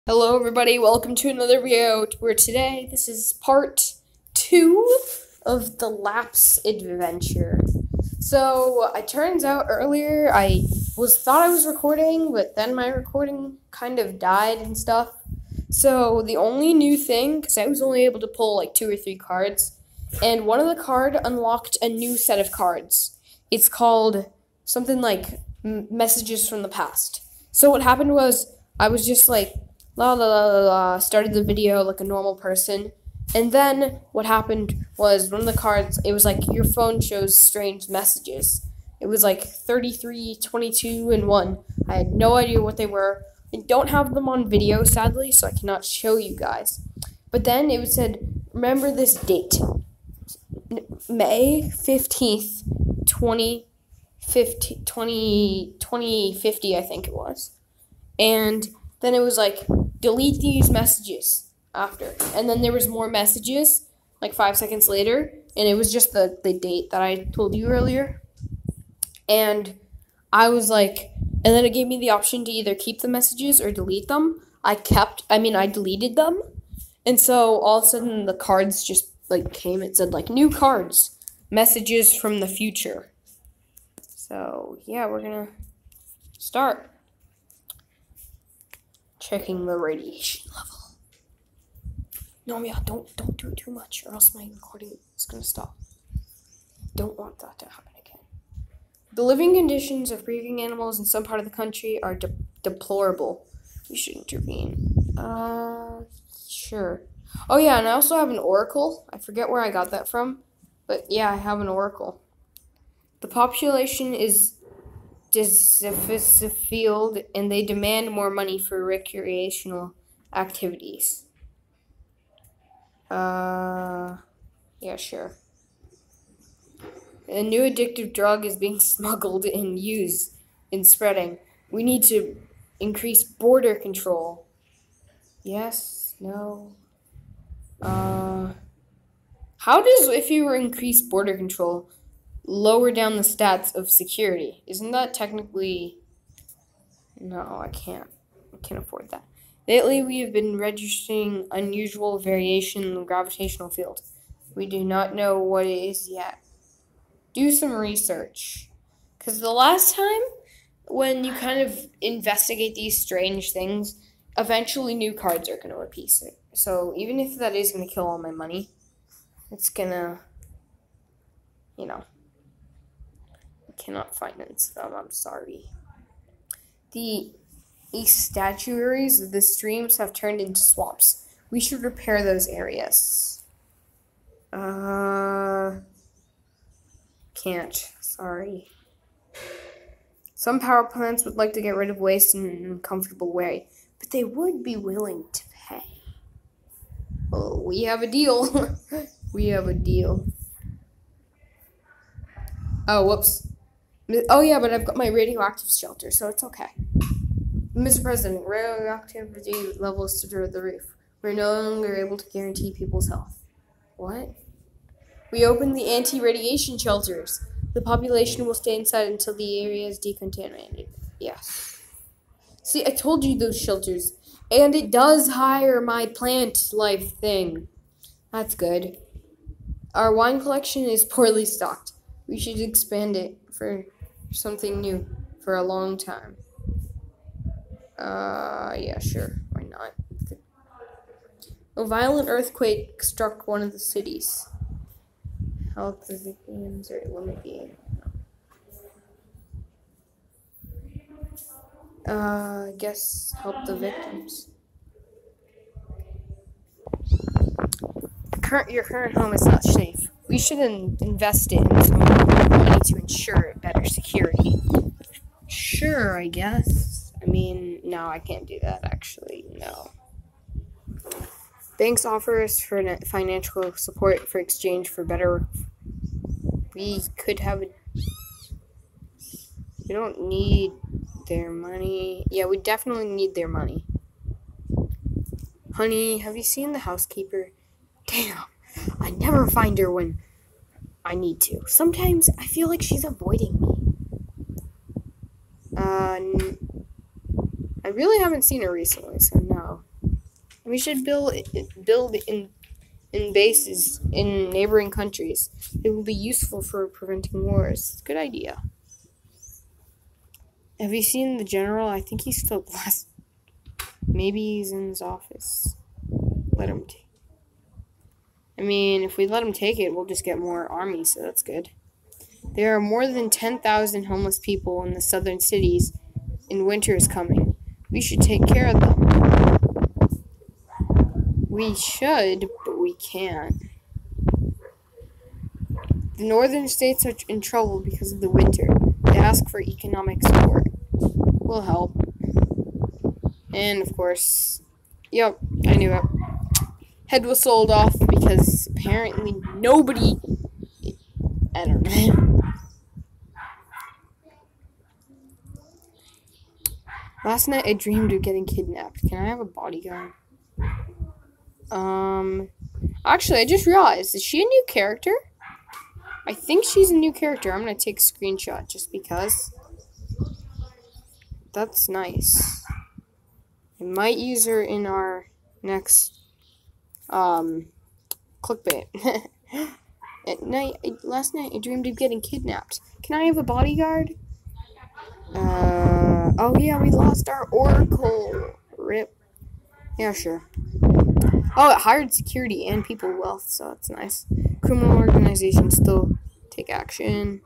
Hello everybody, welcome to another video where today this is part 2 of the Lapse adventure. So it turns out earlier I thought I was recording, but then my recording kind of died and stuff. So the only new thing, because I was only able to pull like 2 or 3 cards, and one of the cards unlocked a new set of cards. It's called something like Messages from the Past. So what happened was I was just like started the video like a normal person, and then what happened was one of the cards, it was like your phone shows strange messages. It was like 33, 22, and 1. I had no idea what they were. I don't have them on video, sadly, so I cannot show you guys. But then it said, remember this date, May 15th, 2050, I think it was. And then it was like, delete these messages after. And then there was more messages, like 5 seconds later, and it was just the date that I told you earlier. And I was like, and then it gave me the option to either keep the messages or delete them. I deleted them. And so all of a sudden the cards just like came. It said like new cards, messages from the future. So yeah, we're gonna start checking the radiation level. No, yeah, don't do it too much, or else my recording is gonna stop. Don't want that to happen again. The living conditions of breeding animals in some part of the country are deplorable. We should intervene. Sure. Oh yeah, and I also have an oracle. I forget where I got that from, but yeah, I have an oracle. The population is field, and they demand more money for recreational activities. Yeah, sure. A new addictive drug is being smuggled and used in spreading. We need to increase border control. Yes, no. How does, if you increase border control, lower down the stats of security? Isn't that technically... No, I can't afford that. Lately, we have been registering unusual variation in the gravitational field. We do not know what it is yet. Do some research. Because the last time, when you kind of investigate these strange things, eventually new cards are going to repeat it. So even if that is going to kill all my money, it's going to, cannot finance them, I'm sorry. The estuaries of the streams have turned into swamps. We should repair those areas. Can't, sorry. Some power plants would like to get rid of waste in an uncomfortable way, but they would be willing to pay. Oh, we have a deal. We have a deal. Oh, whoops. Oh, yeah, but I've got my radioactive shelter, so it's okay. Mr. President, radioactivity levels through the roof. We're no longer able to guarantee people's health. What? We opened the anti-radiation shelters. The population will stay inside until the area is decontaminated. Yes. See, I told you those shelters. And it does hire my plant life thing. That's good. Our wine collection is poorly stocked. We should expand it for something new for a long time. Yeah, sure. Why not? A violent earthquake struck one of the cities. Help the victims or limit the... I guess help the victims. Your current home is not safe. We should invest it in some money to ensure better security. Sure, I guess. I mean, no, I can't do that, actually. No. Banks offer us for financial support for exchange for better... We could have a... We don't need their money. Yeah, we definitely need their money. Honey, have you seen the housekeeper? Damn, I never find her when I need to. Sometimes I feel like she's avoiding me. I really haven't seen her recently, so no. We should build in bases in neighboring countries. It will be useful for preventing wars. Good idea. Have you seen the general? I think he's still blessed. Maybe he's in his office. Let him take. I mean, if we let him take it, we'll just get more armies, so that's good. There are more than 10,000 homeless people in the southern cities, and winter is coming. We should take care of them. We should, but we can't. The northern states are in trouble because of the winter. They ask for economic support. We'll help. And, of course, yep, I knew it. Head was sold off because apparently nobody... I don't know. Last night I dreamed of getting kidnapped. Can I have a bodyguard? Actually, I just realized, is she a new character? I think she's a new character. I'm gonna take a screenshot just because. That's nice. I might use her in our next, clickbait. Last night I dreamed of getting kidnapped. Can I have a bodyguard? Oh yeah, we lost our oracle. Rip. Yeah, sure. Oh, it hired security and people wealth, so that's nice. Criminal organizations still take action.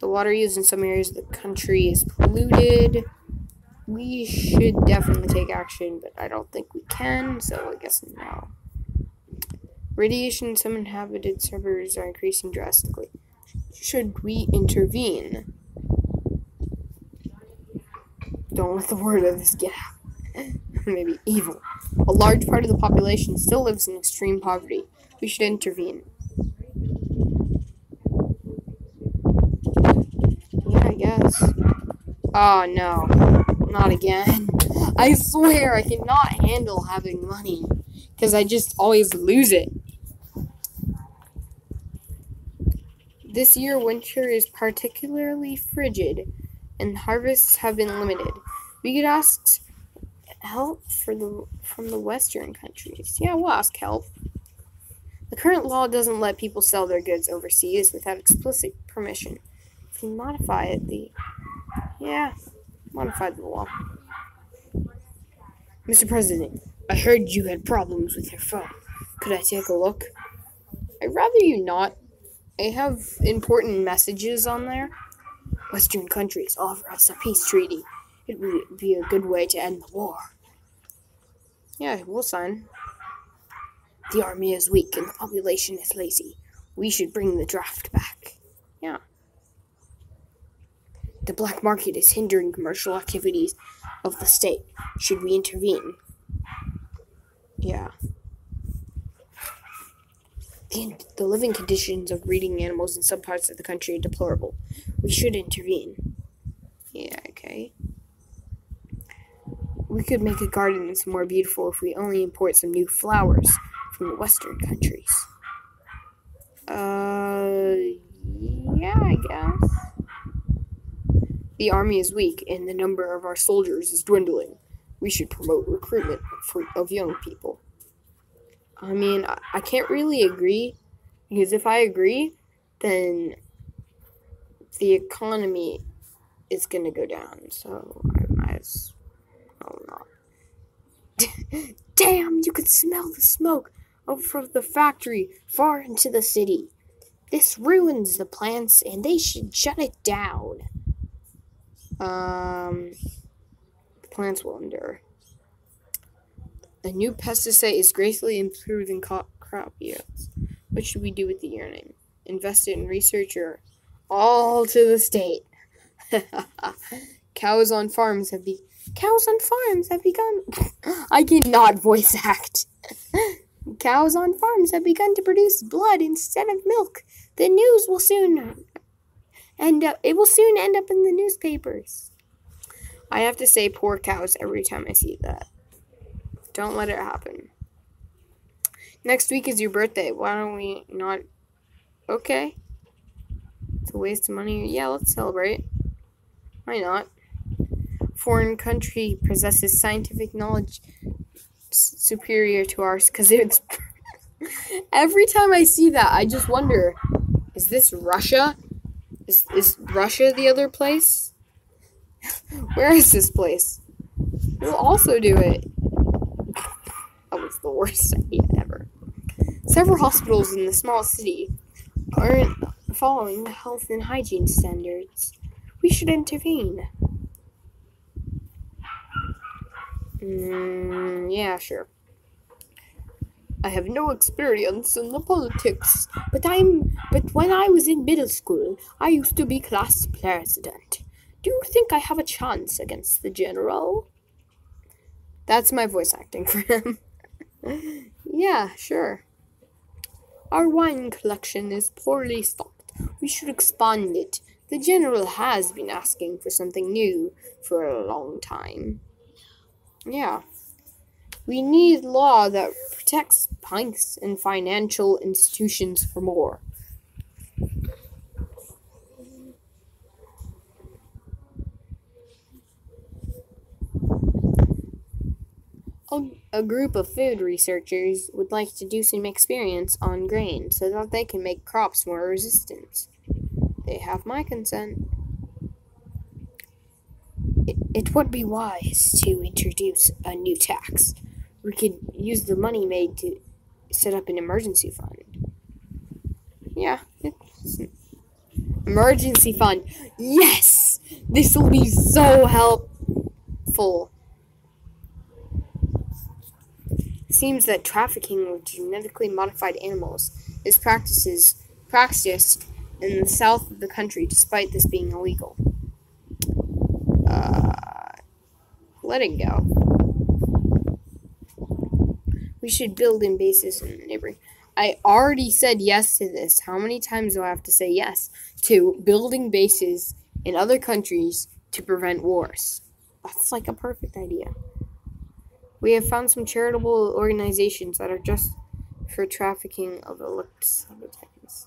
The water used in some areas of the country is polluted. We should definitely take action, but I don't think we can, so I guess no. Radiation in some inhabited servers are increasing drastically. Should we intervene? Don't let the word of this get out. Maybe evil. A large part of the population still lives in extreme poverty. We should intervene. Yeah, I guess. Oh, no. Not again. I swear I cannot handle having money. Because I just always lose it. This year, winter is particularly frigid, and harvests have been limited. We could ask help from the Western countries. Yeah, we'll ask help. The current law doesn't let people sell their goods overseas without explicit permission. If we modify it, modify the law. Mr. President, I heard you had problems with your phone. Could I take a look? I'd rather you not. I have important messages on there. Western countries offer us a peace treaty. It would be a good way to end the war. Yeah, we'll sign. The army is weak and the population is lazy. We should bring the draft back. Yeah. The black market is hindering commercial activities of the state. Should we intervene? Yeah. The living conditions of breeding animals in some parts of the country are deplorable. We should intervene. Yeah, okay. We could make a garden that's more beautiful if we only import some new flowers from the Western countries. Yeah, I guess. The army is weak, and the number of our soldiers is dwindling. We should promote recruitment of young people. I mean, I can't really agree, because if I agree, then the economy is going to go down, so I might as well not. Damn, you could smell the smoke over from the factory far into the city. This ruins the plants, and they should shut it down. The plants will endure. A new pesticide is greatly improving crop yields. What should we do with the earning? Invest it in research or all to the state? Cows on farms have begun. I cannot voice act. Cows on farms have begun to produce blood instead of milk. The news will soon end up in the newspapers. I have to say poor cows every time I see that. Don't let it happen. Next week is your birthday. Why don't we not? Okay. It's a waste of money. Yeah, let's celebrate. Why not? Foreign country possesses scientific knowledge superior to ours because it's. Every time I see that, I just wonder: is this Russia? Is Russia the other place? Where is this place? We'll also do it. That was the worst idea ever. Several hospitals in the small city aren't following the health and hygiene standards. We should intervene. Yeah, sure. I have no experience in the politics, but when I was in middle school, I used to be class president. Do you think I have a chance against the general? That's my voice acting for him. Yeah, sure. Our wine collection is poorly stocked. We should expand it. The general has been asking for something new for a long time. Yeah. We need law that protects banks and financial institutions for more. A group of food researchers would like to do some experiments on grain so that they can make crops more resistant. They have my consent. It would be wise to introduce a new tax. We could use the money made to set up an emergency fund. Yeah, emergency fund. Yes! This will be so helpful. It seems that trafficking with genetically modified animals is practiced in the south of the country, despite this being illegal. Let it go. We should build in bases in the neighboring. I already said yes to this. How many times do I have to say yes to building bases in other countries to prevent wars? That's like a perfect idea. We have found some charitable organizations that are just for trafficking of Lapse habitats.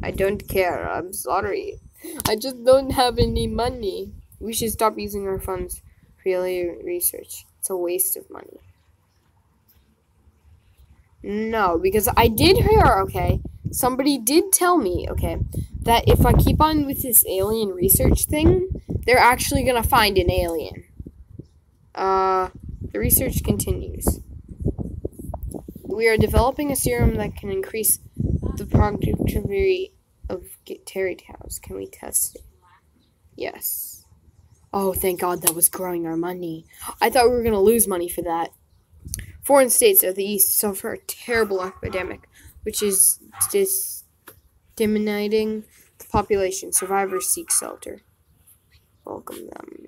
I don't care. I'm sorry. I just don't have any money. We should stop using our funds for alien research. It's a waste of money. No, because I did hear, okay, somebody did tell me, okay, that if I keep on with this alien research thing, they're actually gonna find an alien. The research continues. We are developing a serum that can increase the productivity of terry cows. Can we test it? Yes. Oh, thank God that was growing our money. I thought we were gonna lose money for that. Foreign states of the East suffer a terrible epidemic, which is disseminating the population. Survivors seek shelter. Welcome them.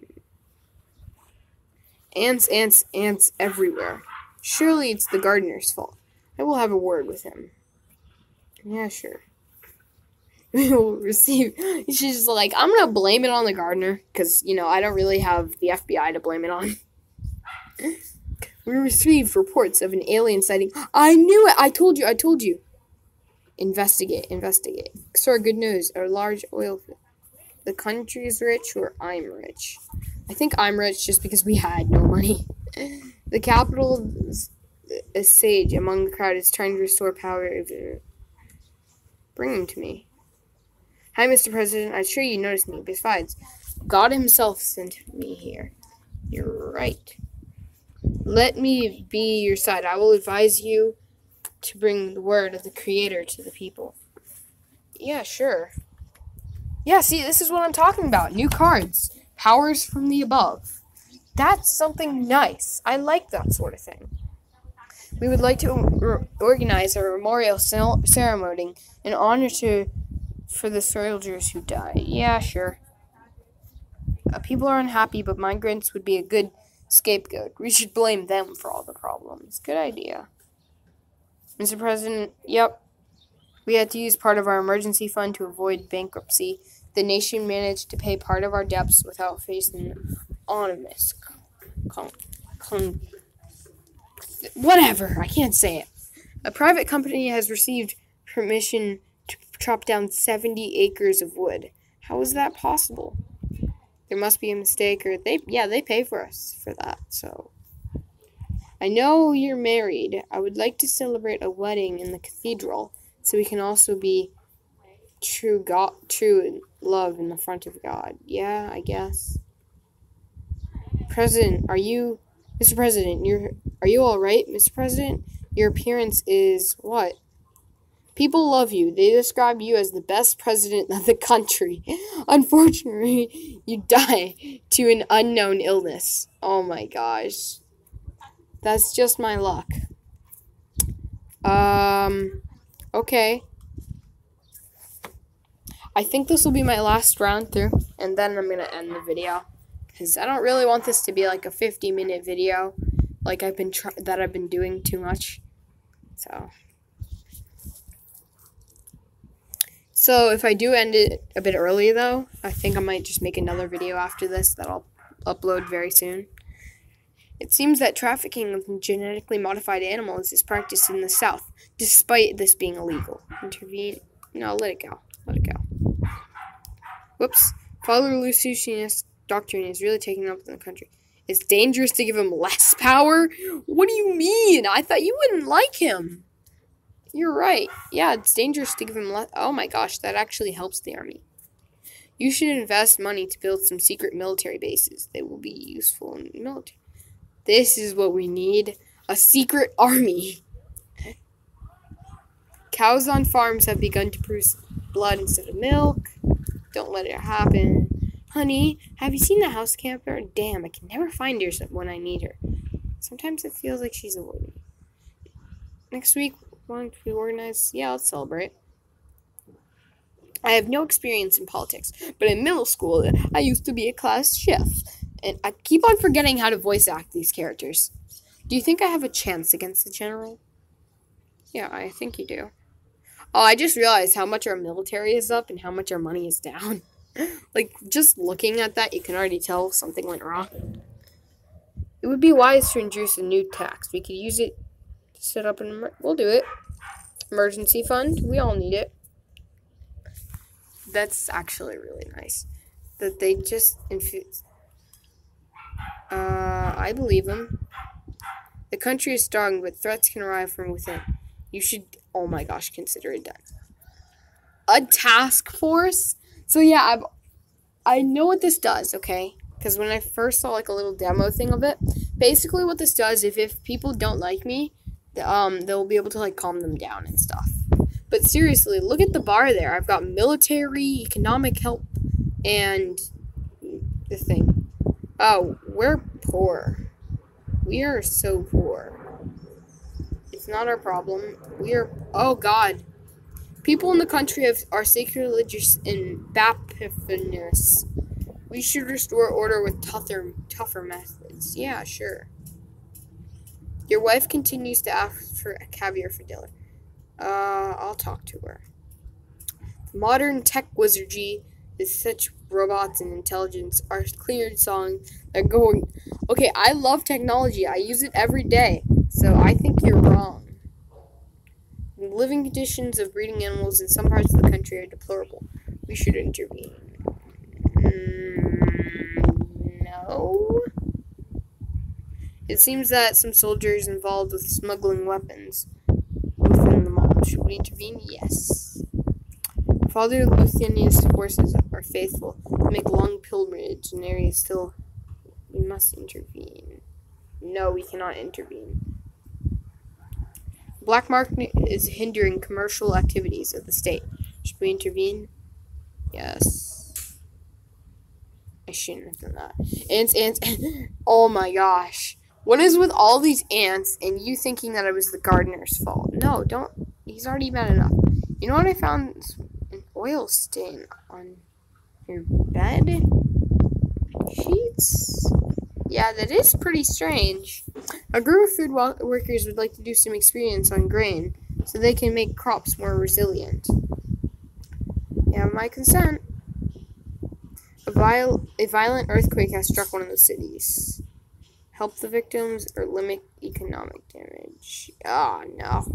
Ants, ants, ants everywhere. Surely it's the gardener's fault. I will have a word with him. Yeah, sure. We will receive. She's just like, I'm gonna blame it on the gardener, because, I don't really have the FBI to blame it on. We received reports of an alien sighting. I knew it! I told you! Investigate. Sir, good news. Our large oil field. The country's rich, or I'm rich. I think I'm rich just because we had no money. The capital, a sage among the crowd, is trying to restore power. Bring him to me. Hi, Mr. President. I'm sure you noticed me. Besides, God himself sent me here. You're right. Let me be your side. I will advise you to bring the word of the Creator to the people. Yeah, sure. Yeah, see, this is what I'm talking about. New cards. Powers from the above. That's something nice. I like that sort of thing. We would like to organize a memorial ceremony in honor for the soldiers who died. Yeah, sure. People are unhappy, but migrants would be a good scapegoat. We should blame them for all the problems. Good idea. Mr. President, yep. We had to use part of our emergency fund to avoid bankruptcy. The nation managed to pay part of our debts without facing ominous whatever, I can't say it. A private company has received permission to chop down 70 acres of wood. How is that possible? There must be a mistake, or they pay for us for that, so I know you're married. I would like to celebrate a wedding in the cathedral so we can also be true in love in the front of God. Yeah, I guess. Mr. President, are you all right, Mr. President? Your appearance is what? People love you. They describe you as the best president of the country. Unfortunately, you die to an unknown illness. Oh my gosh. That's just my luck. Okay. I think this will be my last round through, and then I'm going to end the video. Because I don't really want this to be like a 50-minute video, like I've been doing too much. So if I do end it a bit early, though, I think I might just make another video after this that I'll upload very soon. It seems that trafficking of genetically modified animals is practiced in the South, despite this being illegal. Intervene. No, let it go. Let it go. Whoops. Father Lucius' doctrine is really taking up in the country. It's dangerous to give him less power? What do you mean? I thought you wouldn't like him. You're right. Yeah, it's dangerous to give him less. Oh my gosh, that actually helps the army. You should invest money to build some secret military bases. They will be useful in the military. This is what we need. A secret army. Cows on farms have begun to produce blood instead of milk. Don't let it happen. Honey, have you seen the house camper? Damn, I can never find her when I need her. Sometimes it feels like she's avoiding me. Next week, want to be organized? Yeah, let's celebrate. I have no experience in politics, but in middle school, I used to be a class chef. And I keep on forgetting how to voice act these characters. Do you think I have a chance against the general? Yeah, I think you do. Oh, I just realized how much our military is up and how much our money is down. Like, just looking at that, you can already tell something went wrong. It would be wise to introduce a new tax. We could use it to set up we'll do it. Emergency fund. We all need it. That's actually really nice. That they just infuse. I believe him. The country is strong, but threats can arrive from within. You should, oh my gosh, consider it done. A task force? So yeah, I know what this does, okay? Because when I first saw like a little demo thing of it, basically what this does, if people don't like me, they'll be able to like calm them down and stuff. But seriously, look at the bar there. I've got military, economic help, and the thing. Oh, we're poor. We are so poor. It's not our problem. Oh God. People in the country are sacrilegious and blasphemous. We should restore order with tougher methods. Yeah, sure. Your wife continues to ask for caviar for dinner. I'll talk to her. Modern tech wizardry is such robots and intelligence are cleared songs that going. Okay, I love technology. I use it every day. So I think you're wrong. The living conditions of breeding animals in some parts of the country are deplorable. We should intervene. No. It seems that some soldiers involved with smuggling weapons within the mall. Should we intervene? Yes. Father Lucius' forces are faithful. They make long pilgrimage in areas still. We must intervene. No, we cannot intervene. Black market is hindering commercial activities of the state. Should we intervene? Yes. I shouldn't have done that. Ants. Oh my gosh. What is with all these ants and you thinking that it was the gardener's fault? No, don't. He's already bad enough. You know what I found? An oil stain on your bed sheets? Yeah, that is pretty strange. A group of food workers would like to do some experience on grain so they can make crops more resilient. You have my consent. A violent earthquake has struck one of the cities. Help the victims or limit economic damage. Ah, no.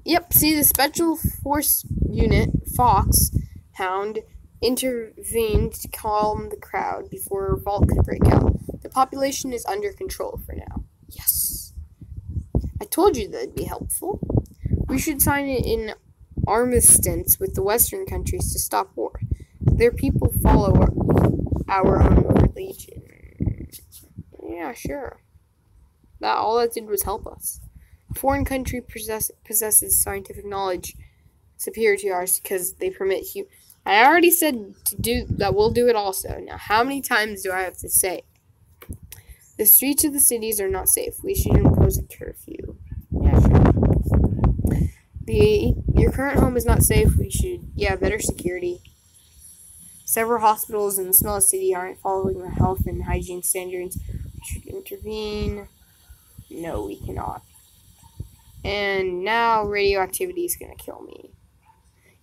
Yep, see, the Special Force Unit, Foxhound, intervened to calm the crowd before a revolt could break out. The population is under control for now. Yes. I told you that'd be helpful. We should sign it in armistice with the Western countries to stop war. Their people follow our own religion. Yeah, sure. All that did was help us. A foreign country possesses scientific knowledge superior to ours because they permit I already said to do that. We'll do it also. Now, how many times do I have to say? The streets of the cities are not safe. We should impose a curfew. Yeah, sure. Your current home is not safe. We should, better security. Several hospitals in the smallest city aren't following the health and hygiene standards. We should intervene. No, we cannot. And now radioactivity is going to kill me.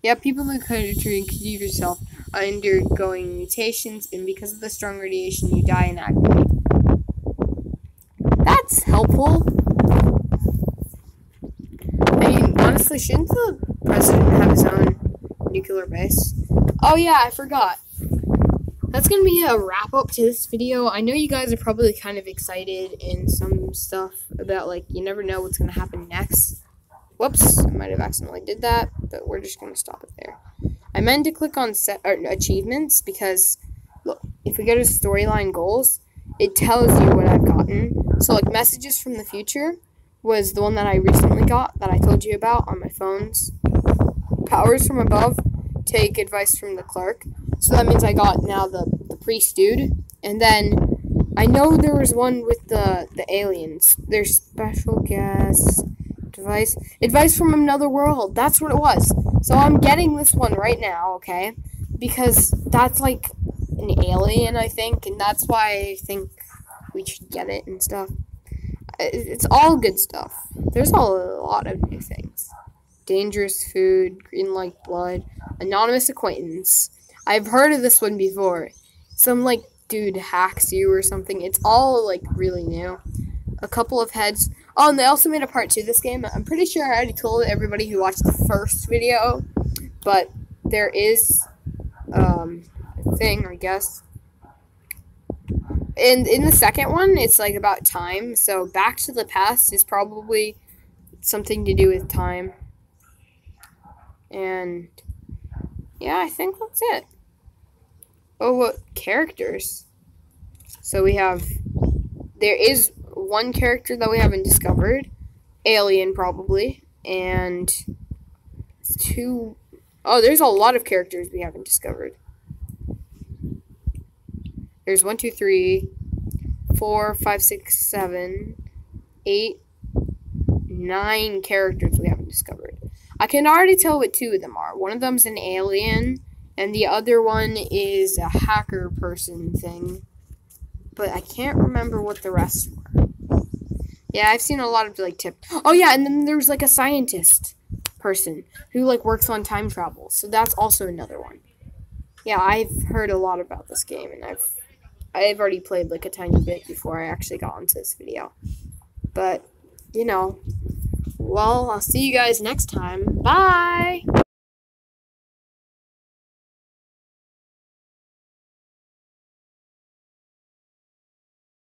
Yeah, people in the country, including yourself, are undergoing mutations, and because of the strong radiation, you die in agony. That's helpful. I mean, honestly, shouldn't the president have his own nuclear base? Oh yeah, I forgot. That's going to be a wrap-up to this video. I know you guys are probably kind of excited in some stuff about, like, you never know what's going to happen next. Whoops, I might have accidentally did that, but we're just going to stop it there. I meant to click on achievements because, look, if we go to storyline goals, it tells you what I've gotten. So, like, messages from the future was the one that I recently got that I told you about on my phones. Powers from above, take advice from the clerk. So that means I got now the priest dude. And then I know there was one with the aliens. Their special guest. Advice from another world. That's what it was. So I'm getting this one right now, okay? Because that's like an alien, I think. And that's why I think we should get it and stuff. It's all good stuff. There's a lot of new things. Dangerous food, green like blood, anonymous acquaintance. I've heard of this one before. Some, like, dude hacks you or something. It's all, like, really new. A couple of heads. Oh, and they also made a part 2 of this game. I'm pretty sure I already told everybody who watched the first video. But there is a thing, I guess. And in the second one, it's, like, about time. So Back to the Past is probably something to do with time. And yeah, I think that's it. Oh, what characters? So there is one character that we haven't discovered. Alien, probably. And there's a lot of characters we haven't discovered. There's 1, 2, 3, 4, 5, 6, 7, 8, 9 characters we haven't discovered. I can already tell what 2 of them are. One of them's an alien, and the other one is a hacker person thing. But I can't remember what the rest were. Yeah, I've seen a lot of, like, tips. Oh, yeah, and then there's, like, a scientist person who, like, works on time travel. So that's also another one. Yeah, I've heard a lot about this game, and I've already played, like, a tiny bit before I actually got into this video. But, you know, well, I'll see you guys next time. Bye!